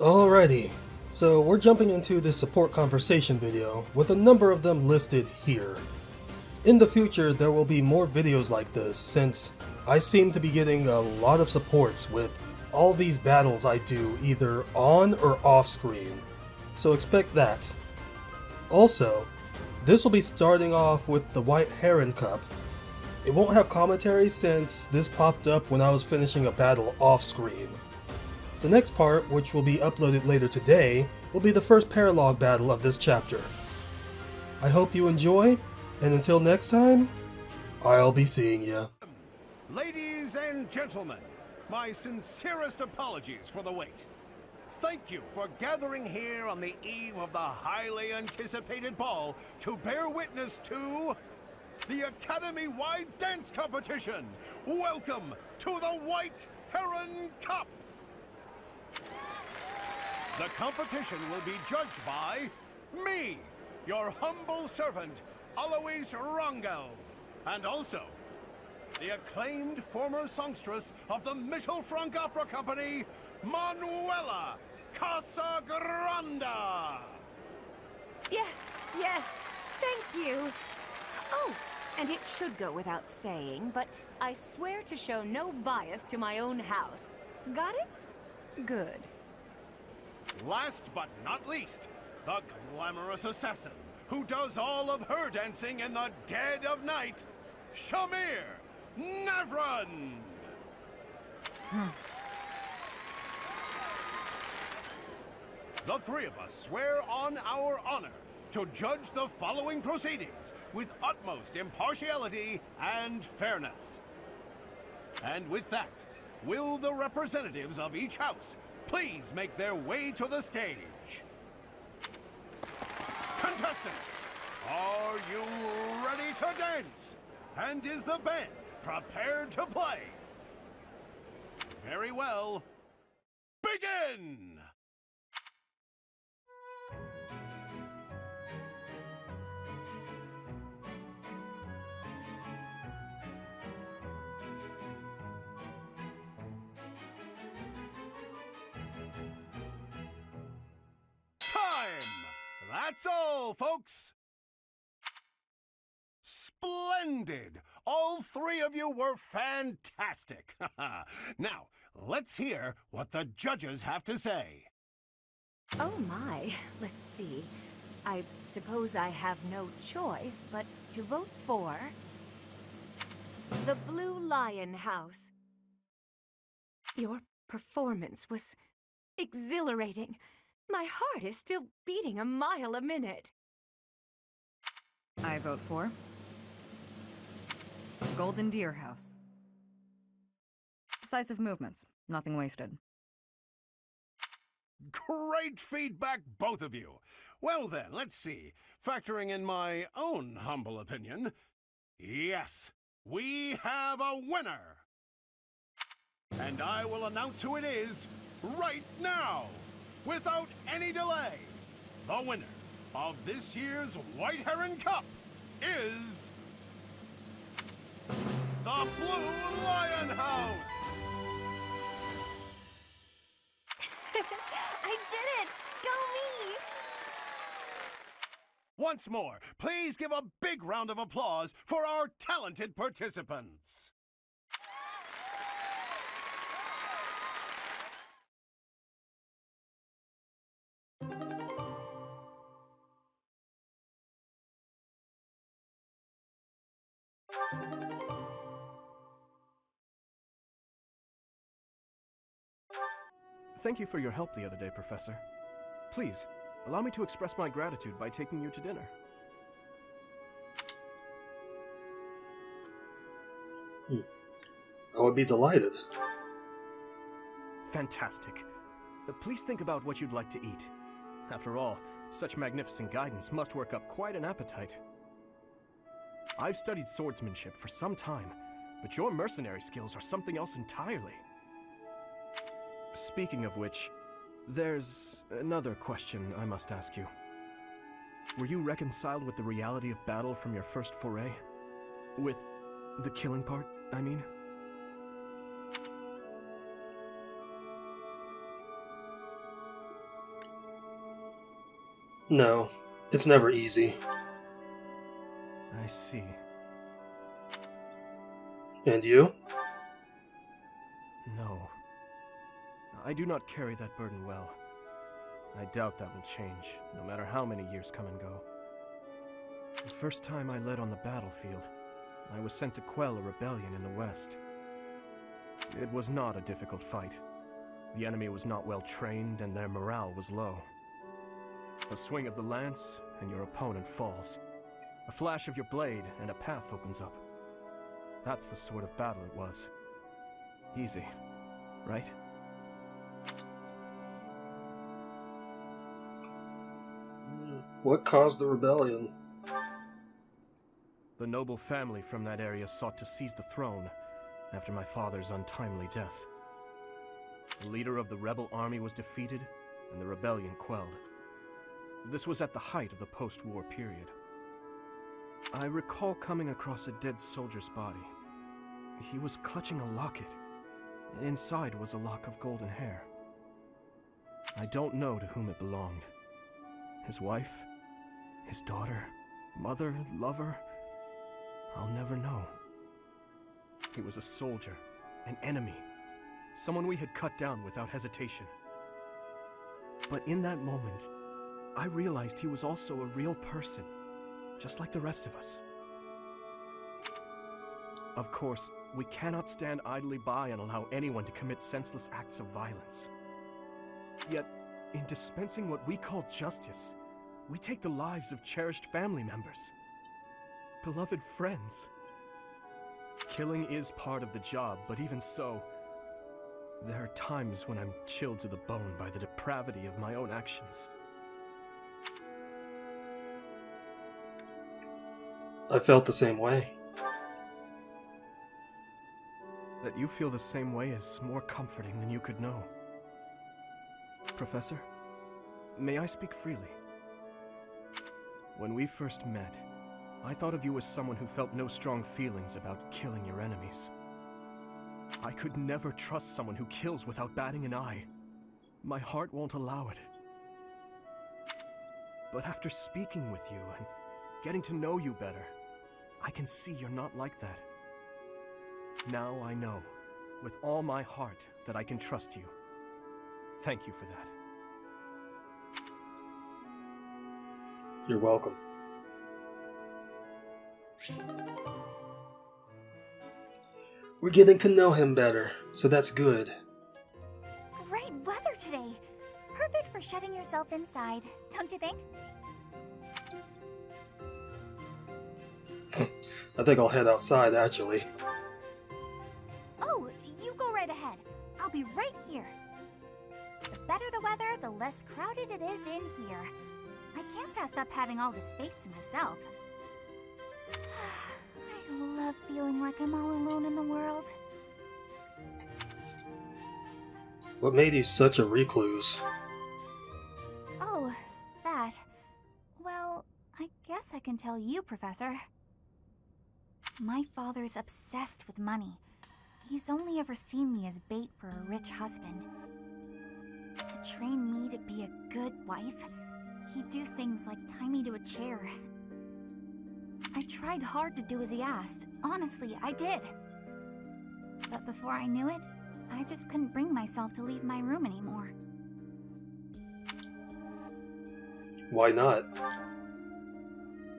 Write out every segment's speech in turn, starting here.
Alrighty, so we're jumping into this support conversation video with a number of them listed here. In the future, there will be more videos like this since I seem to be getting a lot of supports with all these battles I do either on or off screen, so expect that. Also, this will be starting off with the White Heron Cup. It won't have commentary since this popped up when I was finishing a battle off screen. The next part, which will be uploaded later today, will be the first paralog battle of this chapter. I hope you enjoy, and until next time, I'll be seeing ya. Ladies and gentlemen, my sincerest apologies for the wait. Thank you for gathering here on the eve of the highly anticipated ball to bear witness to the Academy-wide dance competition. Welcome to the White Heron Cup. The competition will be judged by me, your humble servant, Alois Rangel, and also the acclaimed former songstress of the Mittelfrank Opera Company, Manuela Casagranda. Yes, thank you. Oh, and it should go without saying, but I swear to show no bias to my own house. Got it? Good. Last but not least, the glamorous assassin who does all of her dancing in the dead of night, Shamir Navran! The three of us swear on our honor to judge the following proceedings with utmost impartiality and fairness. And with that, will the representatives of each house please make their way to the stage? Contestants, are you ready to dance? And is the band prepared to play? Very well. Begin! That's all, folks! Splendid! All three of you were fantastic! Now, let's hear what the judges have to say. Oh my, let's see. I suppose I have no choice but to vote for the Blue Lion House. Your performance was exhilarating. My heart is still beating a mile a minute. I vote for Golden Deer House. Decisive movements, nothing wasted. Great feedback, both of you. Well then, let's see. Factoring in my own humble opinion, yes, we have a winner! And I will announce who it is right now! Without any delay, the winner of this year's White Heron Cup is the Blue Lion House! I did it! Go me! Once more, please give a big round of applause for our talented participants. Thank you for your help the other day, Professor. Please, allow me to express my gratitude by taking you to dinner. I would be delighted. Fantastic. Please think about what you'd like to eat. After all, such magnificent guidance must work up quite an appetite. I've studied swordsmanship for some time, but your mercenary skills are something else entirely. Speaking of which, there's another question I must ask you. Were you reconciled with the reality of battle from your first foray? With the killing part, I mean? No, it's never easy. I see. And you? No. I do not carry that burden well. I doubt that will change, no matter how many years come and go. The first time I led on the battlefield, I was sent to quell a rebellion in the west. It was not a difficult fight. The enemy was not well trained, and their morale was low. A swing of the lance, and your opponent falls. A flash of your blade, and a path opens up. That's the sort of battle it was. Easy, right? What caused the rebellion? The noble family from that area sought to seize the throne after my father's untimely death. The leader of the rebel army was defeated, and the rebellion quelled. This was at the height of the post-war period. I recall coming across a dead soldier's body. He was clutching a locket. Inside was a lock of golden hair. I don't know to whom it belonged. His wife? His daughter? Mother? Lover? I'll never know. He was a soldier, an enemy, someone we had cut down without hesitation. But in that moment, I realized he was also a real person, just like the rest of us. Of course, we cannot stand idly by and allow anyone to commit senseless acts of violence. Yet, in dispensing what we call justice, we take the lives of cherished family members, beloved friends. Killing is part of the job, but even so, there are times when I'm chilled to the bone by the depravity of my own actions. I felt the same way. That you feel the same way is more comforting than you could know. Professor, may I speak freely? When we first met, I thought of you as someone who felt no strong feelings about killing your enemies. I could never trust someone who kills without batting an eye. My heart won't allow it. But after speaking with you and getting to know you better, I can see you're not like that. Now I know, with all my heart, that I can trust you. Thank you for that. You're welcome. We're getting to know him better, so that's good. Great weather today. Perfect for shutting yourself inside, don't you think? I think I'll head outside, actually. Oh, you go right ahead. I'll be right here. The better the weather, the less crowded it is in here. I can't pass up having all the space to myself. I love feeling like I'm all alone in the world. What made you such a recluse? Oh, that. Well, I guess I can tell you, Professor. My father's obsessed with money. He's only ever seen me as bait for a rich husband. To train me to be a good wife, he'd do things like tie me to a chair. I tried hard to do as he asked. Honestly, I did. But before I knew it, I just couldn't bring myself to leave my room anymore. Why not?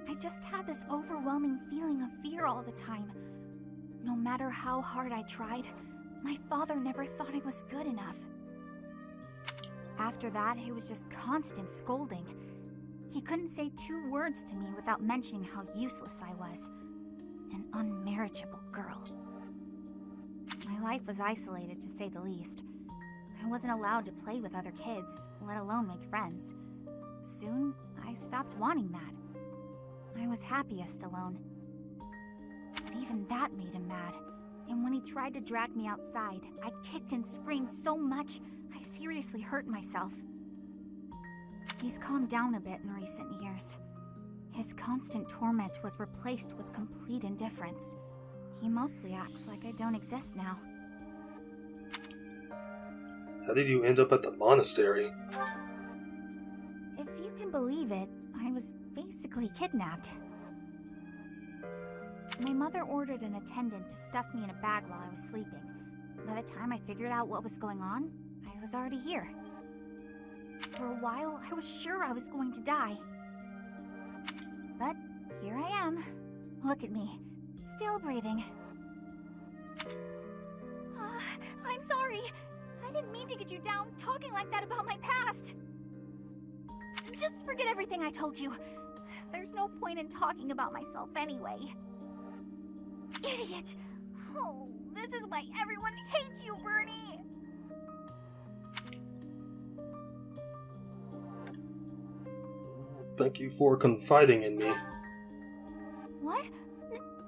I just had this overwhelming feeling of fear all the time. No matter how hard I tried, my father never thought I was good enough. After that, it was just constant scolding. He couldn't say 2 words to me without mentioning how useless I was. An unmarriageable girl. My life was isolated, to say the least. I wasn't allowed to play with other kids, let alone make friends. Soon, I stopped wanting that. I was happiest alone. But even that made him mad. And when he tried to drag me outside, I kicked and screamed so much, I seriously hurt myself. He's calmed down a bit in recent years. His constant torment was replaced with complete indifference. He mostly acts like I don't exist now. How did you end up at the monastery? If you can believe it, I was basically kidnapped. My mother ordered an attendant to stuff me in a bag while I was sleeping. By the time I figured out what was going on, I was already here. For a while, I was sure I was going to die. But here I am. Look at me, still breathing. I'm sorry. I didn't mean to get you down talking like that about my past. Just forget everything I told you. There's no point in talking about myself anyway. Idiot! Oh, this is why everyone hates you, Bernie! Thank you for confiding in me. What?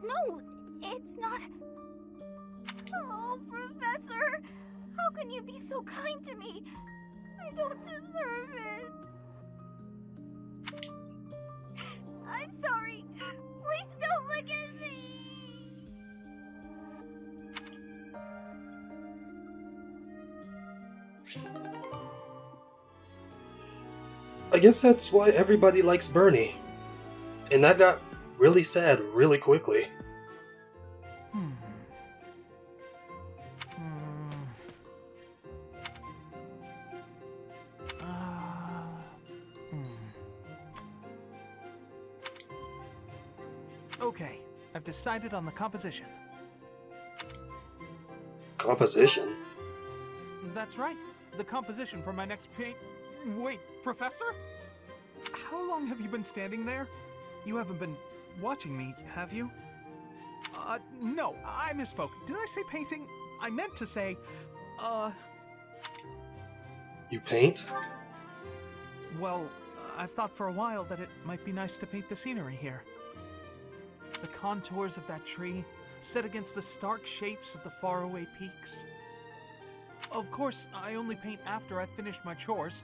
No, it's not... Oh, Professor! How can you be so kind to me? I don't deserve it. I'm sorry. Please don't look at me. I guess that's why everybody likes Bernie. And that got really sad really quickly. Okay, I've decided on the composition. Composition? That's right, the composition for my next paint... Wait, Professor? How long have you been standing there? You haven't been watching me, have you? No, I misspoke. Did I say painting? I meant to say, You paint? Well, I've thought for a while that it might be nice to paint the scenery here. The contours of that tree, set against the stark shapes of the faraway peaks. Of course, I only paint after I've finished my chores.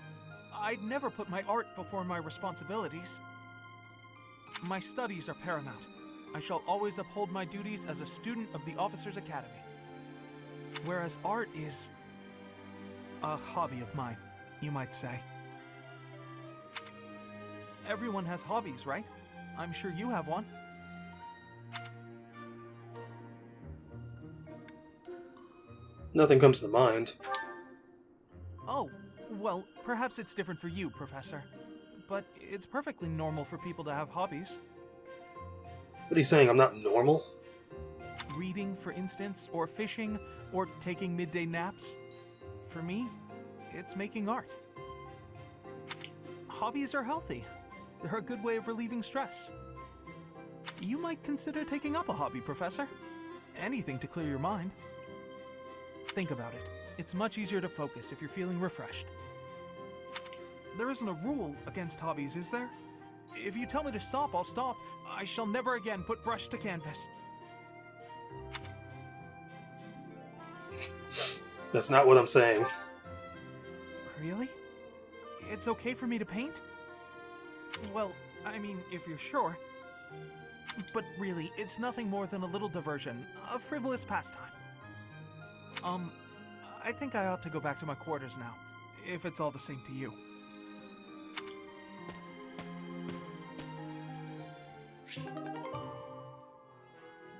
I'd never put my art before my responsibilities. My studies are paramount. I shall always uphold my duties as a student of the Officers' Academy. Whereas art is a hobby of mine, you might say. Everyone has hobbies, right? I'm sure you have one. Nothing comes to mind. Oh, well, perhaps it's different for you, Professor. But it's perfectly normal for people to have hobbies. What are you saying, I'm not normal? Reading, for instance, or fishing, or taking midday naps. For me, it's making art. Hobbies are healthy. They're a good way of relieving stress. You might consider taking up a hobby, Professor. Anything to clear your mind. Think about it. It's much easier to focus if you're feeling refreshed. There isn't a rule against hobbies, is there? If you tell me to stop, I'll stop. I shall never again put brush to canvas. That's not what I'm saying. Really? It's okay for me to paint? Well, I mean, if you're sure. But really, it's nothing more than a little diversion, a frivolous pastime. I think I ought to go back to my quarters now, if it's all the same to you.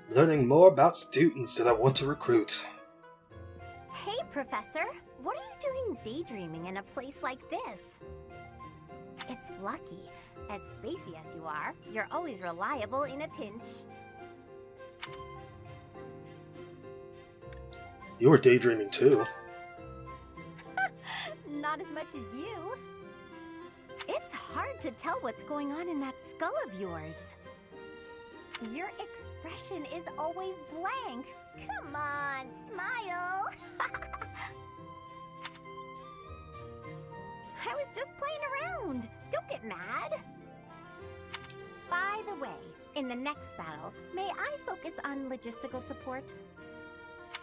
Learning more about students that I want to recruit. Hey, Professor! What are you doing daydreaming in a place like this? It's lucky. As spacey as you are, you're always reliable in a pinch. You were daydreaming too. Not as much as you. It's hard to tell what's going on in that skull of yours. Your expression is always blank. Come on, smile! I was just playing around. Don't get mad. By the way, in the next battle, may I focus on logistical support?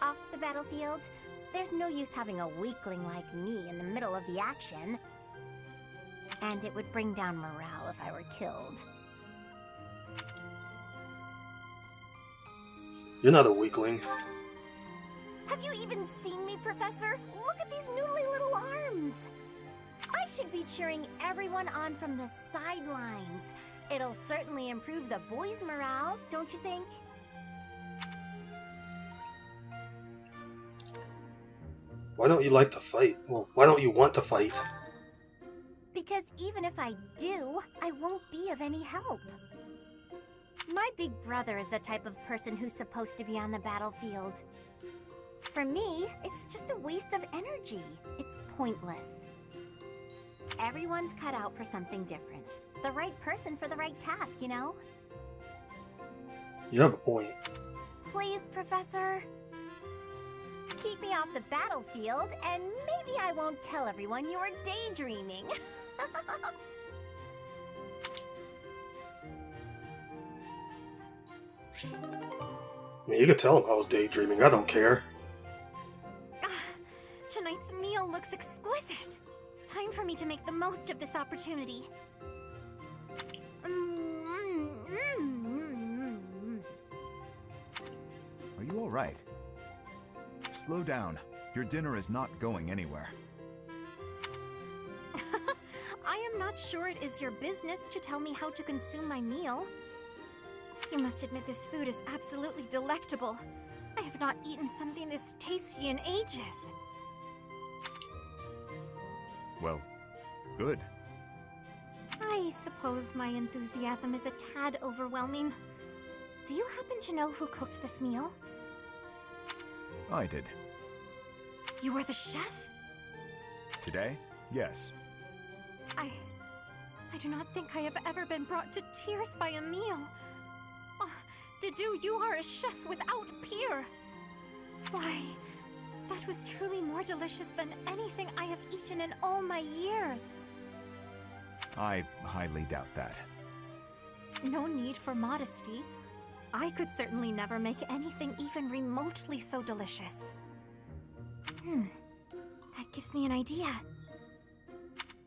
Off the battlefield, there's no use having a weakling like me in the middle of the action. And it would bring down morale if I were killed. You're not a weakling. Have you even seen me, Professor? Look at these noodly little arms! I should be cheering everyone on from the sidelines. It'll certainly improve the boys' morale, don't you think? Why don't you like to fight? Well, why don't you want to fight? Because even if I do, I won't be of any help. My big brother is the type of person who's supposed to be on the battlefield. For me, it's just a waste of energy. It's pointless. Everyone's cut out for something different. The right person for the right task, you know? You have a point. Please, Professor. Keep me off the battlefield, and maybe I won't tell everyone you were daydreaming. I mean, you could tell him I was daydreaming. I don't care. Tonight's meal looks exquisite. Time for me to make the most of this opportunity. Are you all right? Slow down. Your dinner is not going anywhere. I am not sure it is your business to tell me how to consume my meal. You must admit this food is absolutely delectable. I have not eaten something this tasty in ages. Well, good. I suppose my enthusiasm is a tad overwhelming. Do you happen to know who cooked this meal? I did. You are the chef? Today? Yes. I do not think I have ever been brought to tears by a meal. Oh, Dedue, you are a chef without peer. Why, that was truly more delicious than anything I have eaten in all my years. I highly doubt that. No need for modesty. I could certainly never make anything even remotely so delicious. That gives me an idea.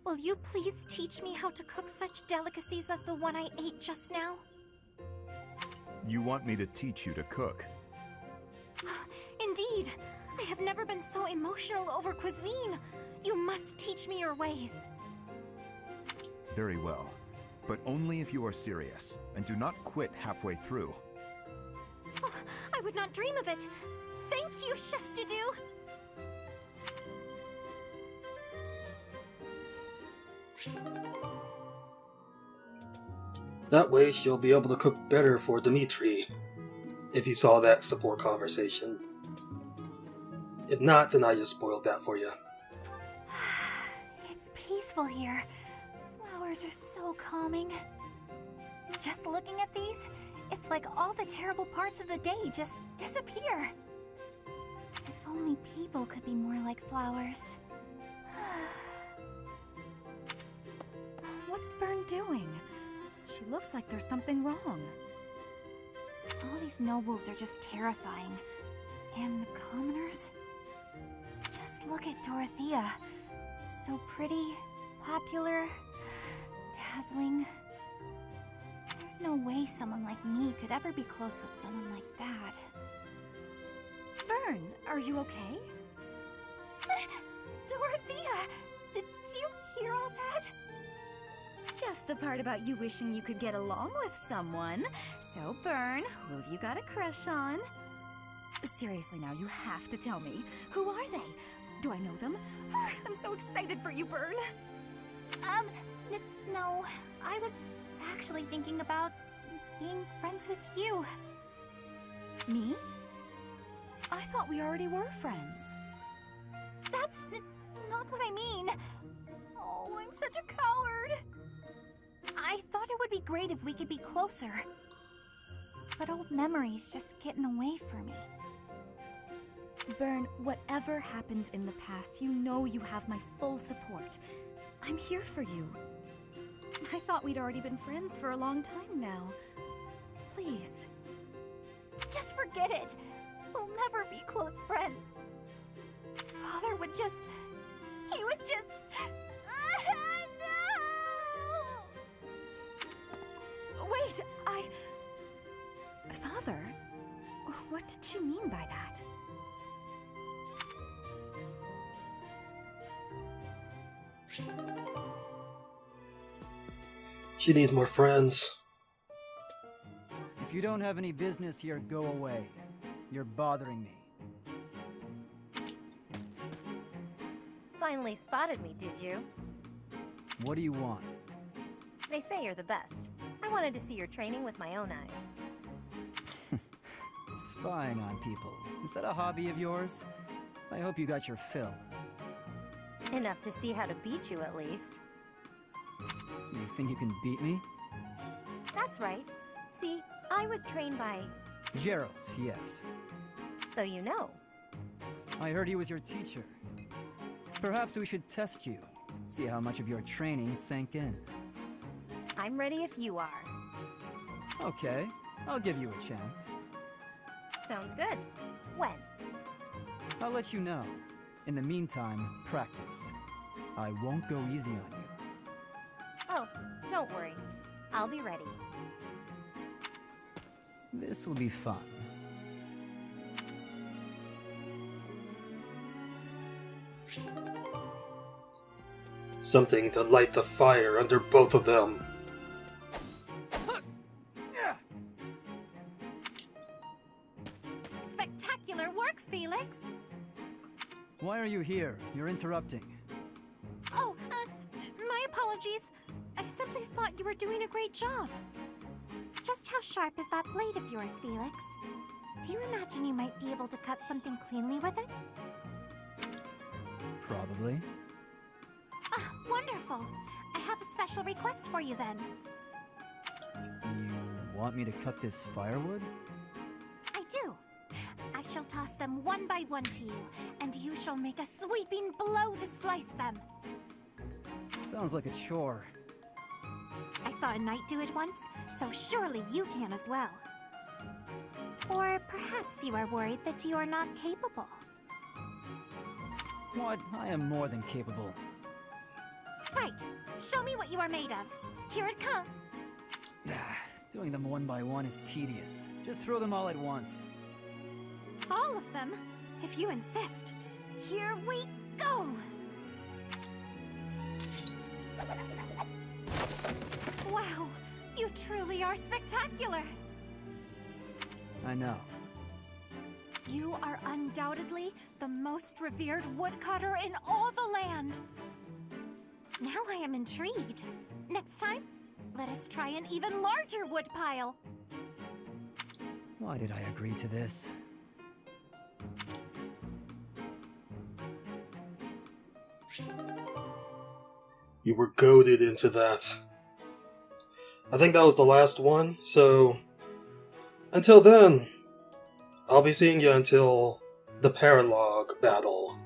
Will you please teach me how to cook such delicacies as the one I ate just now? You want me to teach you to cook? Indeed. I have never been so emotional over cuisine. You must teach me your ways. Very well, but only if you are serious, and do not quit halfway through. Oh, I would not dream of it. Thank you, Chef Dedue. That way, you'll be able to cook better for Dimitri, if you saw that support conversation. If not, then I just spoiled that for you. It's peaceful here. Flowers are so calming. Just looking at these, it's like all the terrible parts of the day just disappear. If only people could be more like flowers. What's Byrne doing? She looks like there's something wrong. All these nobles are just terrifying. And the commoners? Just look at Dorothea. So pretty, popular, dazzling. There's no way someone like me could ever be close with someone like that. Byrne, are you okay? Dorothea! Did you hear all that? Just the part about you wishing you could get along with someone. So, Byrne, who have you got a crush on? Seriously now, you have to tell me. Who are they? Do I know them? I'm so excited for you, Byrne. No. I was actually thinking about being friends with you. Me? I thought we already were friends. That's not what I mean. Oh, I'm such a coward. I thought it would be great if we could be closer. But old memories just get in the way for me. Byrne, whatever happened in the past, you know you have my full support. I'm here for you. I thought we'd already been friends for a long time now. Please. Just forget it. We'll never be close friends. Father would just... He would just... No! Wait, Father? What did she mean by that? She needs more friends. If you don't have any business here, go away. You're bothering me. Finally spotted me, did you? What do you want? They say you're the best. I wanted to see your training with my own eyes. Spying on people. Is that a hobby of yours? I hope you got your fill. Enough to see how to beat you, at least. You think you can beat me? That's right. See, I was trained by... Gerald, yes. So you know. I heard he was your teacher. Perhaps we should test you. See how much of your training sank in. I'm ready if you are. Okay, I'll give you a chance. Sounds good. When? I'll let you know. In the meantime, practice. I won't go easy on you. Oh, don't worry. I'll be ready. This will be fun. Something to light the fire under both of them. Spectacular work, Felix! Why are you here? You're interrupting. Oh, my apologies. I simply thought you were doing a great job. Just how sharp is that blade of yours, Felix? Do you imagine you might be able to cut something cleanly with it? Probably. Ah, wonderful. I have a special request for you then. You want me to cut this firewood? I do. I shall toss them one by one to you, and you shall make a sweeping blow to slice them. Sounds like a chore. I saw a knight do it once, so surely you can as well. Or perhaps you are worried that you are not capable. What? I am more than capable. Right. Show me what you are made of. Here it comes. Doing them one by one is tedious. Just throw them all at once. All of them? If you insist. Here we go! Wow, you truly are spectacular! I know. You are undoubtedly the most revered woodcutter in all the land. Now I am intrigued. Next time, let us try an even larger woodpile. Why did I agree to this? You were goaded into that. I think that was the last one, so until then, I'll be seeing you until the Paralog battle.